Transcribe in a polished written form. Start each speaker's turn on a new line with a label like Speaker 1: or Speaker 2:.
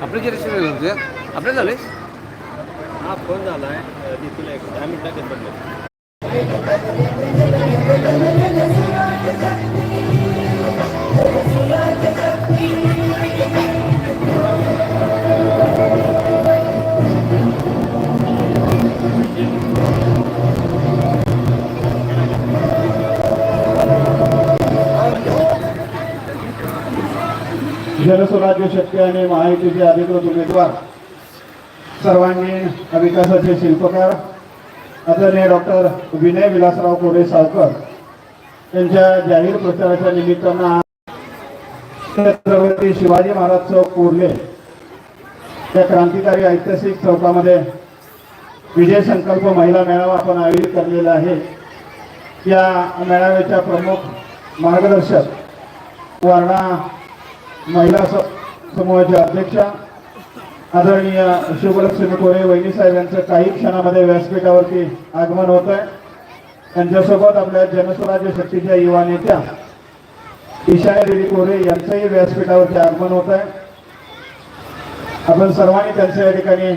Speaker 1: आपले जे रेसिपी होते आपले झाले.
Speaker 2: हा फोन झाला आहे तिथून 10 मिनिटात पडले.
Speaker 3: जनस्वराज्य शक्ती आणि महायुतीचे अधिकृत उमेदवार सर्वांगीण विकासाचे शिल्पकार आदरणीय डॉक्टर विनय विलासराव कोरे सावकर यांच्या जाहीर प्रचाराच्या निमित्तानं छत्रपती शिवाजी महाराज चौक कोर्ले या क्रांतिकारी ऐतिहासिक चौकामध्ये विजय संकल्प महिला मेळावा आपण आयोजित करलेला आहे. या मेळाव्याच्या प्रमुख मार्गदर्शक वारणा महिला समूहाच्या अध्यक्षा आदरणीय शुभलक्ष्मी कोरे वहिनी साहेब यांचं काही क्षणामध्ये व्यासपीठावरती आगमन होत आहे. त्यांच्यासोबत आपल्या जनस्वराज्य शक्तीच्या युवा नेत्या ईशान्य देवी कोरे यांचंही व्यासपीठावरती आगमन होत आहे. आपण सर्वांनी त्यांच्या या ठिकाणी